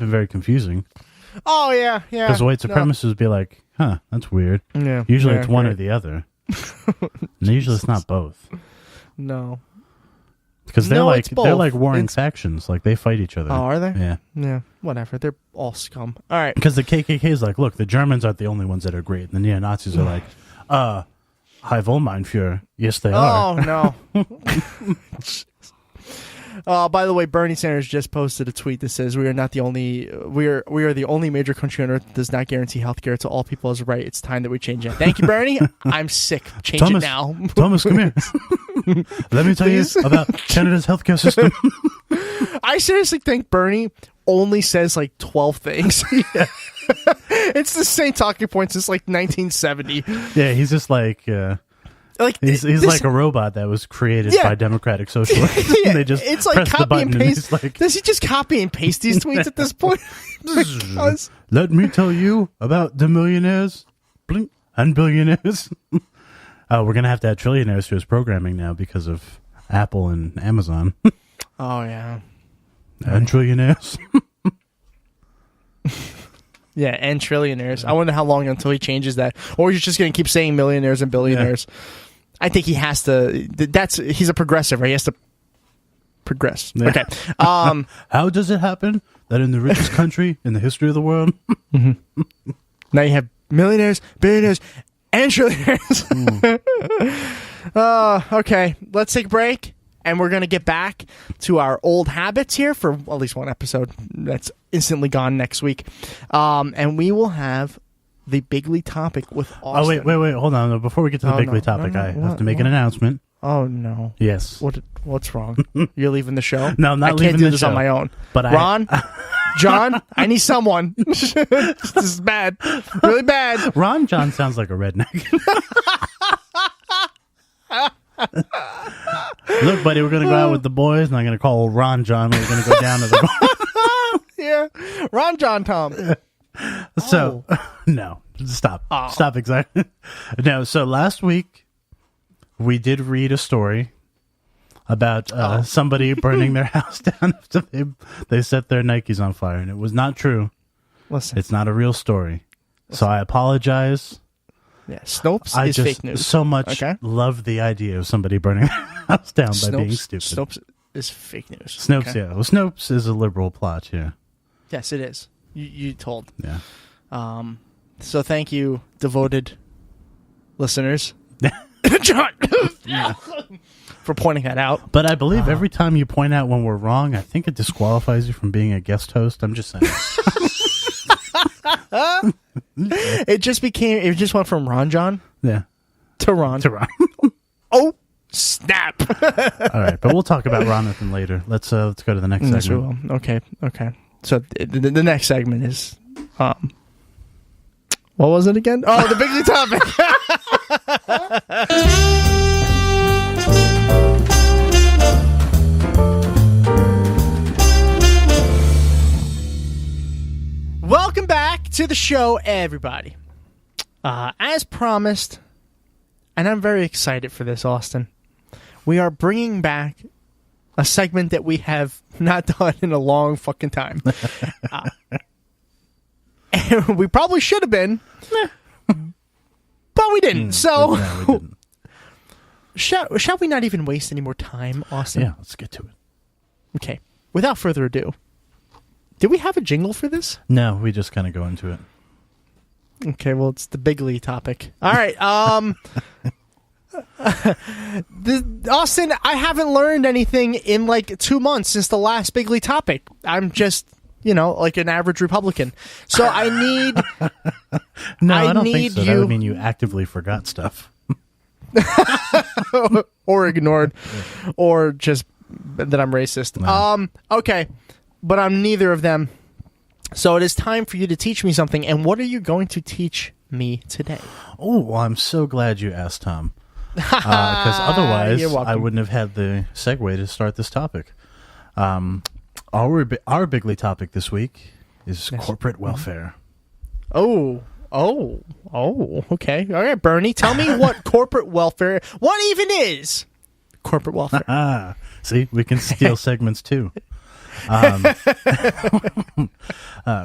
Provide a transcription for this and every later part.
been very confusing. Oh, yeah. Because white supremacists would be like, huh, that's weird. Yeah. Usually it's one or the other. And usually it's not both. No. Because they're like warring factions. Like, they fight each other. Oh, are they? Yeah. Yeah. Whatever. They're all scum. All right. Because the KKK is like, look, the Germans aren't the only ones that are great. And the neo-Nazis are like, Hi Wohlmeinführer. Yes, they are. Oh, no. By the way, Bernie Sanders just posted a tweet that says we are the only major country on earth that does not guarantee health care to all people as a right. It's time that we change it. Thank you, Bernie. I'm sick. Change it now. Thomas, come here. Let me tell you about Canada's healthcare system. I seriously think Bernie only says like 12 things. It's the same talking point since like 1970. Yeah, he's just like he's like a robot that was created by democratic socialists. Yeah, they just it's like copy and paste. Like, does he just copy and paste these tweets at this point? Because let me tell you about the millionaires blink, and billionaires. We're gonna have to add trillionaires to his programming now because of Apple and Amazon. Oh yeah, and trillionaires. Yeah, and trillionaires. I wonder how long until he changes that, or he's just going to keep saying millionaires and billionaires. Yeah. I think he has to. He's a progressive, right? He has to progress. Yeah. Okay. How does it happen that in the richest country in the history of the world, now you have millionaires, billionaires, and trillionaires? Okay, let's take a break. And we're going to get back to our old habits here for at least one episode that's instantly gone next week. And we will have the bigly topic with Austin. Oh, wait. Hold on. Before we get to the bigly topic, I have to make an announcement. Oh, no. Yes. What's wrong? You're leaving the show? No, I'm not leaving the show. I can't do this on my own. But Ron? John? I need someone. This is bad. Really bad. Ron John sounds like a redneck. Look, buddy, we're going to go out with the boys, and I'm going to call Ron John. We're going to go down to the bar. Yeah. Ron John Tom. So, no. Stop. Oh. Stop exactly. No, so last week, we did read a story about somebody burning their house down after they set their Nikes on fire, and it was not true. Listen. It's not a real story. So I apologize. Yeah, Snopes is fake news. So much love the idea of somebody burning their house down by being stupid. Snopes is fake news. Snopes, yeah. Well, Snopes is a liberal plot, yeah. Yes, it is. You told. Yeah. So thank you, devoted listeners. John! For pointing that out. But I believe every time you point out when we're wrong, I think it disqualifies you from being a guest host. I'm just saying. It just went from Ron John to Ron. Oh, snap. All right, but we'll talk about Ronathan later. Let's go to the next segment. Okay. So the next segment is what was it again? Oh, the bigly topic. Welcome back to the show, everybody. As promised, and I'm very excited for this, Austin, we are bringing back a segment that we have not done in a long fucking time. And we probably should have been, but we didn't. So, no, we didn't. Shall we not even waste any more time, Austin? Yeah, let's get to it. Okay. Without further ado, did we have a jingle for this? No, we just kind of go into it. Okay, well, it's the bigly topic. All right. Austin, I haven't learned anything in like 2 months since the last bigly topic. I'm just, like an average Republican. So I need... No, I don't think so. That would mean you actively forgot stuff. Or ignored. Or just that I'm racist. No. Okay. But I'm neither of them. So it is time for you to teach me something. And what are you going to teach me today? Oh, well, I'm so glad you asked, Tom. Because otherwise, I wouldn't have had the segue to start this topic. Our bigly topic this week is corporate welfare. Oh, okay. All right, Bernie, tell me what corporate welfare, what even is corporate welfare? See, we can steal segments too.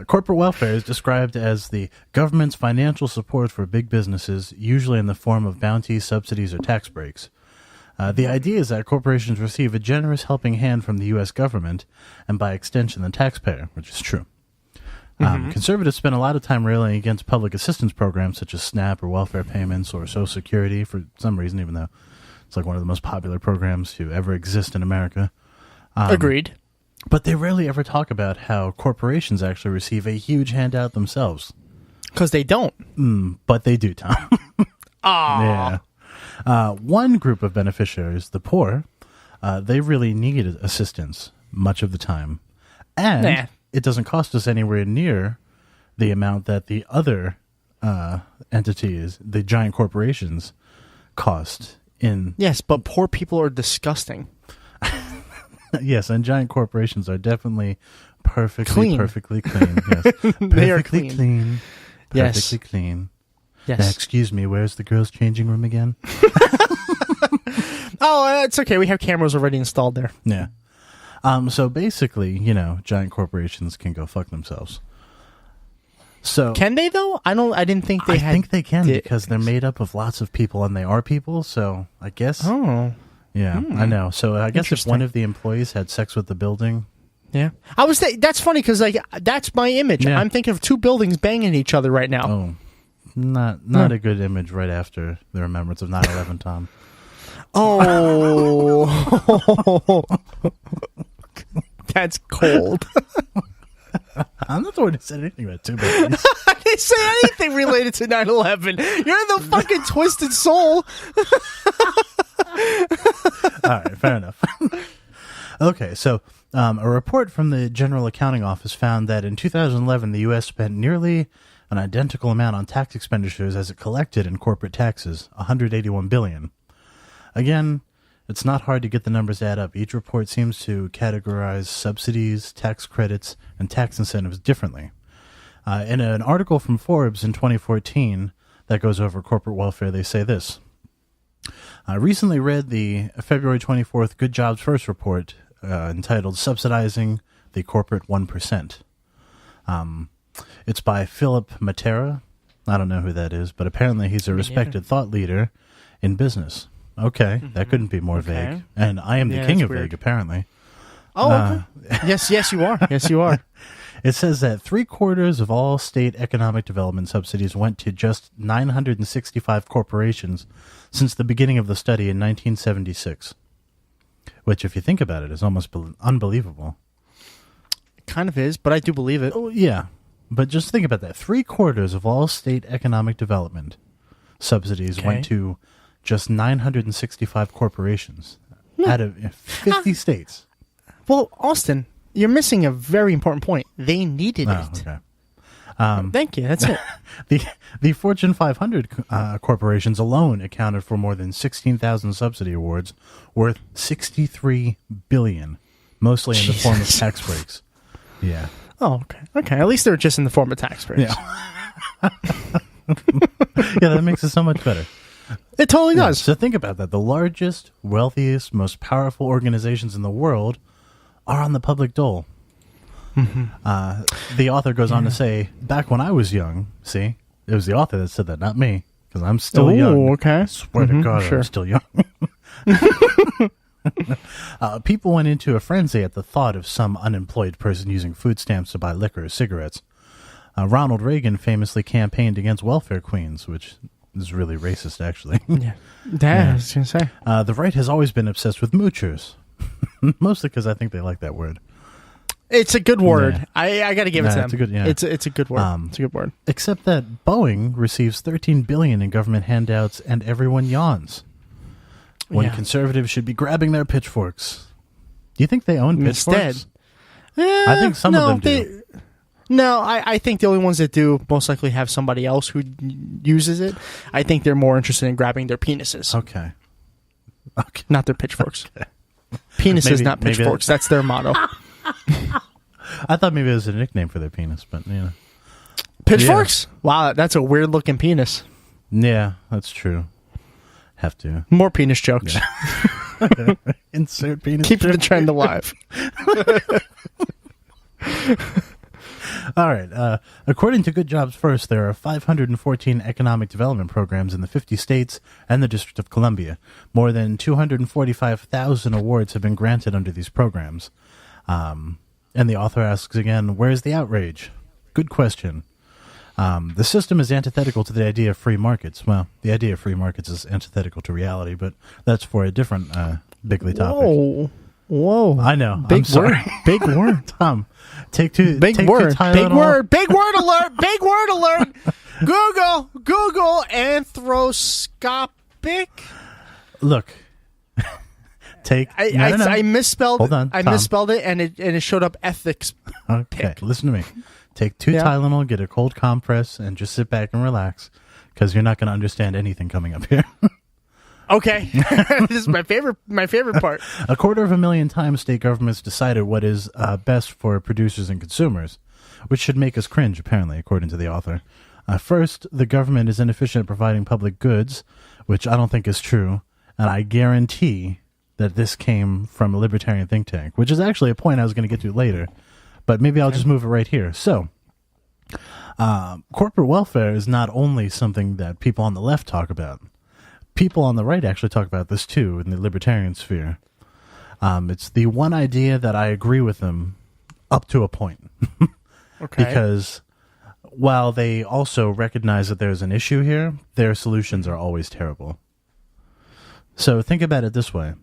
Corporate welfare is described as the government's financial support for big businesses, usually in the form of bounties, subsidies, or tax breaks. The idea is that corporations receive a generous helping hand from the U.S. government, and by extension the taxpayer, which is true. Conservatives spend a lot of time railing against public assistance programs such as SNAP or welfare payments or Social Security for some reason, even though it's like one of the most popular programs to ever exist in America. Agreed. But they rarely ever talk about how corporations actually receive a huge handout themselves. Because they don't. But they do, Tom. Aww. Yeah. One group of beneficiaries, the poor, they really need assistance much of the time. And it doesn't cost us anywhere near the amount that the other entities, the giant corporations, cost in. Yes, but poor people are disgusting. Yes, and giant corporations are definitely perfectly clean. Yes. They are perfectly clean. Yes. Perfectly clean. Yes. Now, excuse me, where's the girls' changing room again? Oh, it's okay. We have cameras already installed there. Yeah. So basically, giant corporations can go fuck themselves. So Can they though? I didn't think they I had. think they can dicks. because they're made up of lots of people and they are people. So I guess. Oh. Yeah, I know. So I guess if Interesting. one of the employees had sex with the building. Yeah. That's funny because that's my image. Yeah. I'm thinking of two buildings banging each other right now. Oh, not a good image right after the remembrance of 9/11, Tom. Oh. That's cold. I'm not the one who said anything about two buildings. I didn't say anything related to 9/11. You're the fucking twisted soul. All right, fair enough. Okay, so a report from the General Accounting Office found that in 2011, the U.S. spent nearly an identical amount on tax expenditures as it collected in corporate taxes, $181 billion. Again, it's not hard to get the numbers to add up. Each report seems to categorize subsidies, tax credits, and tax incentives differently. In an article from Forbes in 2014 that goes over corporate welfare, they say this. I recently read the February 24th Good Jobs First report entitled Subsidizing the Corporate 1%. It's by Philip Matera. I don't know who that is, but apparently he's a respected thought leader in business. Okay, that couldn't be more vague. And I am the king of vague, apparently. Oh, okay. Yes, you are. Yes, you are. It says that 3/4 of all state economic development subsidies went to just 965 corporations since the beginning of the study in 1976. Which, if you think about it, is almost unbelievable. It kind of is, but I do believe it. Oh, yeah. But just think about that. 3/4 of all state economic development subsidies went to just 965 corporations out of 50 states. Well, Austin, you're missing a very important point. They needed it. Okay. Thank you. That's it. The Fortune 500 corporations alone accounted for more than 16,000 subsidy awards worth $63 billion, mostly in the form of tax breaks. Yeah. Oh, okay. Okay. At least they're just in the form of tax breaks. Yeah. Yeah, that makes it so much better. It totally does. So think about that. The largest, wealthiest, most powerful organizations in the world are on the public dole. The author goes on to say, back when I was young, see, it was the author that said that, not me, because I'm still young. Okay. I swear to God, sure. I'm still young. People went into a frenzy at the thought of some unemployed person using food stamps to buy liquor or cigarettes. Ronald Reagan famously campaigned against welfare queens, which is really racist, actually. Yeah. I was going to say. The right has always been obsessed with moochers, mostly because I think they like that word. It's a good word. Yeah. I got to give it to them. It's a good, It's a good word. It's a good word. Except that Boeing receives $13 billion in government handouts, and everyone yawns. When conservatives should be grabbing their pitchforks. Do you think they own pitchforks? Instead, I think some of them do. No, I think the only ones that do most likely have somebody else who uses it. I think they're more interested in grabbing their penises. Okay. Not their pitchforks. Okay. Penises, not pitchforks. That's their motto. I thought maybe it was a nickname for their penis, but pitchforks? Yeah. Wow, that's a weird looking penis. Yeah, that's true. Have to. More penis jokes. Yeah. Insert penis. Keeping the trend alive. All right. According to Good Jobs First, there are 514 economic development programs in the 50 states and the District of Columbia. More than 245,000 awards have been granted under these programs. And the author asks again, where's the outrage? Good question. The system is antithetical to the idea of free markets. Well, the idea of free markets is antithetical to reality, but that's for a different bigly topic. Whoa. I know. Big word. Big word. Tom, take two. Big take word. Two Tylenol. Big word. Big word alert. Big word alert. Google anthroscopic. Look. I misspelled. Hold on, I Tom. misspelled it, and it showed up ethics. Okay, listen to me. Take 2 Tylenol, get a cold compress, and just sit back and relax, because you're not going to understand anything coming up here. Okay, this is my favorite part. 250,000 times state governments decided what is best for producers and consumers, which should make us cringe, apparently, according to the author. First, the government is inefficient at providing public goods, which I don't think is true, and I guarantee that this came from a libertarian think tank, which is actually a point I was going to get to later, but maybe I'll just move it right here. So, corporate welfare is not only something that people on the left talk about. People on the right actually talk about this too in the libertarian sphere. It's the one idea that I agree with them up to a point. Okay. Because while they also recognize that there's an issue here, their solutions are always terrible. So think about it this way.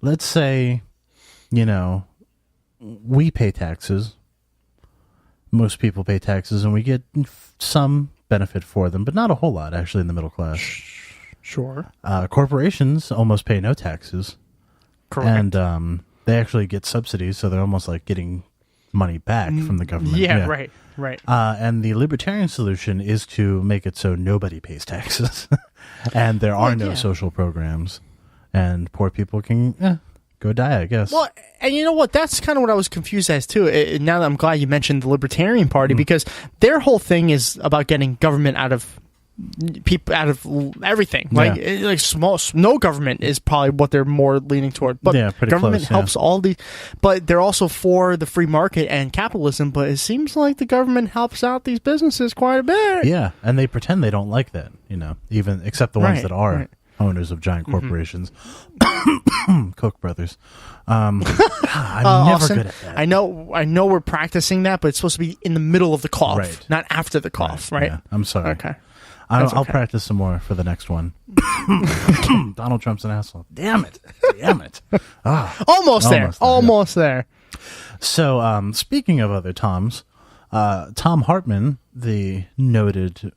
Let's say, we pay taxes. Most people pay taxes, and we get some benefit for them, but not a whole lot, actually, in the middle class. Sure. Corporations almost pay no taxes. Correct. And they actually get subsidies, so they're almost like getting money back from the government. Yeah, right. And the libertarian solution is to make it so nobody pays taxes. And there are no social programs. And poor people can go die, I guess. Well, and you know what? That's kind of what I was confused as, too. Now that I'm glad you mentioned the Libertarian Party, because their whole thing is about getting government out of people, out of everything. Like small, no government is probably what they're more leaning toward. But government helps all the. But they're also for the free market and capitalism. But it seems like the government helps out these businesses quite a bit. Yeah, and they pretend they don't like that. Even except the ones that are owners of giant corporations. Koch brothers. I'm never Austin, good at that. I know we're practicing that, but it's supposed to be in the middle of the cough, not after the cough, right? Yeah, I'm sorry. Okay. I'll practice some more for the next one. Donald Trump's an asshole. Damn it. Almost there. So, speaking of other Toms, Tom Hartman, the noted,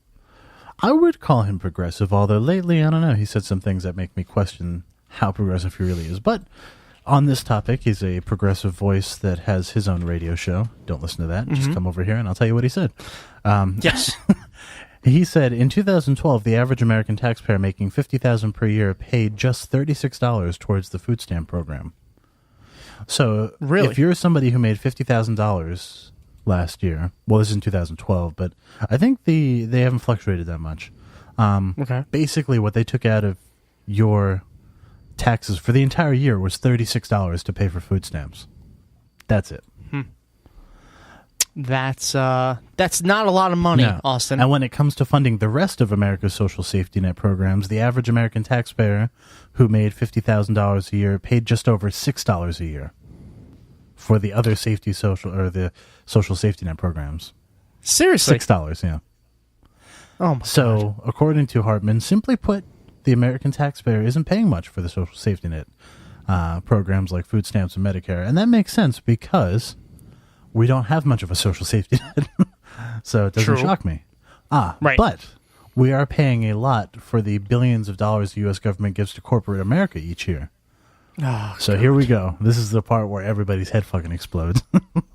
I would call him progressive, although lately, I don't know, he said some things that make me question how progressive he really is. But on this topic, he's a progressive voice that has his own radio show. Don't listen to that. Just come over here and I'll tell you what he said. Yes. He said, in 2012, the average American taxpayer making $50,000 per year paid just $36 towards the food stamp program. So if you're somebody who made $50,000 last year, well, this is in 2012, but I think they haven't fluctuated that much. Basically, what they took out of your taxes for the entire year was $36 to pay for food stamps. That's it. That's not a lot of money, Austin. And when it comes to funding the rest of America's social safety net programs, the average American taxpayer who made $50,000 a year paid just over $6 a year for the other the social safety net programs. Seriously? $6, yeah. Oh my God. According to Hartman, simply put, the American taxpayer isn't paying much for the social safety net programs like food stamps and Medicare. And that makes sense because we don't have much of a social safety net. So it doesn't shock me. But we are paying a lot for the billions of dollars the U.S. government gives to corporate America each year. So here we go. This is the part where everybody's head fucking explodes.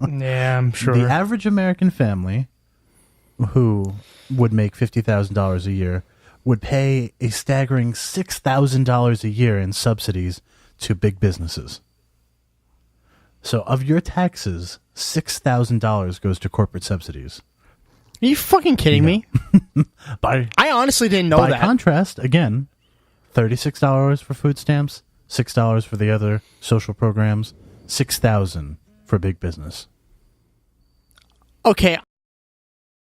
Yeah, I'm sure. The average American family who would make $50,000 a year would pay a staggering $6,000 a year in subsidies to big businesses. So of your taxes, $6,000 goes to corporate subsidies. Are you fucking kidding me? I honestly didn't know that. By contrast, again, $36 for food stamps, $6 for the other social programs, $6,000 for big business. Okay,